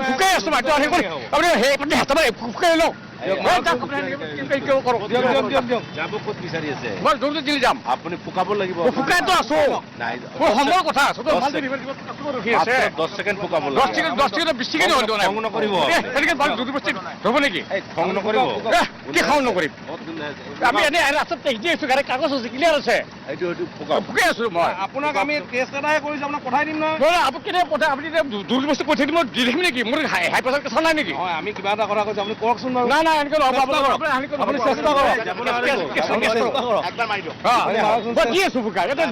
ফুকাই আছো মাত্ৰ আপুনি সেই হাতত ফুকাই লওক মই জোৰটো দিলি যাম আপুনি ফুকাব লাগিব ফুকাইতো আছো সময়ৰ কথা আছো 10 ছেকেণ্ড ফুকাব 10 ছেকেণ্ড 20 ছেকেণ্ড খং নকৰিব হ'ব নেকি খং নকৰিব কি খং নকৰিম আমি এনে ৰাস্তাত দেখি আছো গাড়ী কাগজ আছে ক্লিয়াৰ আছে এইটো ফুকাই আছো মই আপোনাক আমি কেছ এটাহে কৰিছো আপোনাক পঠাই দিম নহয় আপুনি কেতিয়া পঠাই আপুনি জোৰ বস্তু পঠাই দিম মই দি থাকিম নেকি মোৰ হাই প্ৰেছাৰ কেঁচা নাই নেকি হয় আমি কিবা এটা কথা কৈছো আপুনি কওকচোন বাৰু নাই নাই এনেকৈ নহ'ব আপুনি চেষ্টা কৰক একবাৰ মাৰি দিয়ক মই দি আছো ফুকা এটা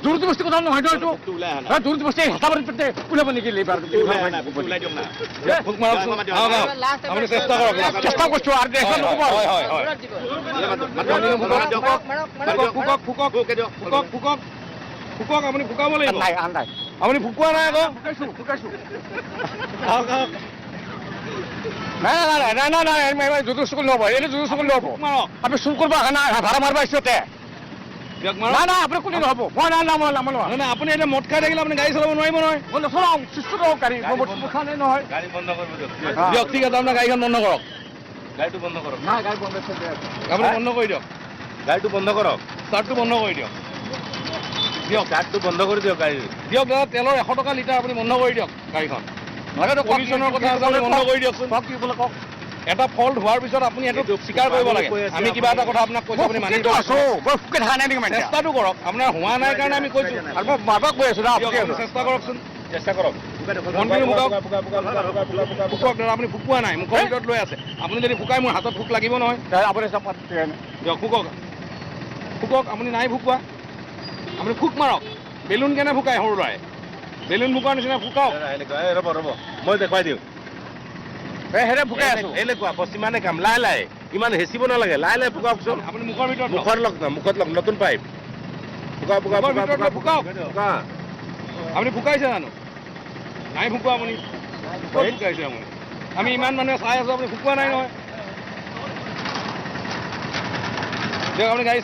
জোৰ বস্তু কথা নহয় এইটো জোৰ বস্তু হেঁচা মাৰি ওলাব নেকি এইবাৰ ওলাই দিয়ক না ফুক মাৰকচোন আপুনি চেষ্টা কৰক চেষ্টা কৰিছো আৰু দেখা নক'ব হয় হয় হয় ফুকক ফুকক ফুকক ফুকক ফুকক আপুনি ফুকাব লাগিব নাই নাই আপুনি ফুকোৱা নাই আকৌ ফুকাইছো আহক আহক নাই নাই নাই নাই নাই নাই জোৰ চকুল নহ'ব এনে জোৰ চকুল নহ'ব মাৰক আপুনি চুৰ কৰিব অহা নাই ভাড়া মাৰিব আহিছোতে দিয়ক নাই মাৰক নাই আপুনি কোনে নহ'ব মই নাই নাই মই নহয় নহয় আপুনি এতিয়া মদ খাই থাকিলে আপুনি গাড়ী চলাব নোৱাৰিব নহয় মই নচলাওঁ সুস্থ নহওক গাড়ী মুখা নাই নহয় গাড়ী বন্ধ কৰিব দিয়ক দিয়ক ঠিক আছে আপোনাৰ গাড়ীখন বন্ধ কৰক গাড়ীটো বন্ধ কৰক নাই গাড়ী বন্ধ আপুনি বন্ধ কৰি দিয়ক গাড়ীটো বন্ধ কৰক ষ্টাৰ্টটো বন্ধ কৰি দিয়ক দিয়ক গাড়ীটো বন্ধ কৰি দিয়ক গাড়ী দিয়ক দাদা তেলৰ 100 টকা লিটাৰ আপুনি বন্ধ কৰি দিয়ক গাড়ীখন পলিউশ্যনৰ কথা আছে আপুনি বন্ধ কৰি দিয়কচোন কওক কি বোলে কওক এটা ফল্ট হোৱাৰ পিছত আপুনি এইটো স্বীকাৰ কৰিব লাগে আমি কিবা এটা কথা আপোনাক কৈছো আপুনি মানি আছো মই ফুকে থকা নাই নেকি মানে চেষ্টাটো কৰক আপোনাৰ হোৱা নাই কাৰণে আমি কৈছো আৰু মই মাৰবাক কৈ আছো দিয়ক, আপুনি চেষ্টা কৰকচোন চেষ্টা কৰক মন্দিৰ ফুকক ফুকক দাদা আপুনি ফুকোৱা নাই মুখৰ ভিতৰত লৈ আছে আপুনি যদি ফুকাই মোৰ হাতত ফুক লাগিব নহয় আপুনি চব দিয়ক ফুকক ফুকক আপুনি নাই ফুকোৱা আপুনি ফুক মাৰক বেলুন কেনে ফুকাই সৰু ল'ৰাই বেলুন ফুকোৱাৰ নিচিনা ফুকাওক ৰ'ব ৰ'ব মই দেখুৱাই দিওঁ হেৰে ফুকাই আছো এনেকুৱা পশ্চিমানে কাম লাই লাই ইমান হেঁচিব নালাগে লাই লাই ফুকাওকচোন আপুনি মুখৰ ভিতৰত মুখৰ লগ না মুখত লগ নতুন পাইপ ফুকা ফুকা মুখৰ ফুকা ভিতৰত ফুকাওক ফুকা আপুনি ফুকাইছে জানো নাই ফুকোৱা আপুনি ক'ত ফুকাইছে আপুনি আমি ইমান মানুহে চাই আছো আপুনি ফুকোৱা নাই নহয় দিয়ক আপুনি গাড়ী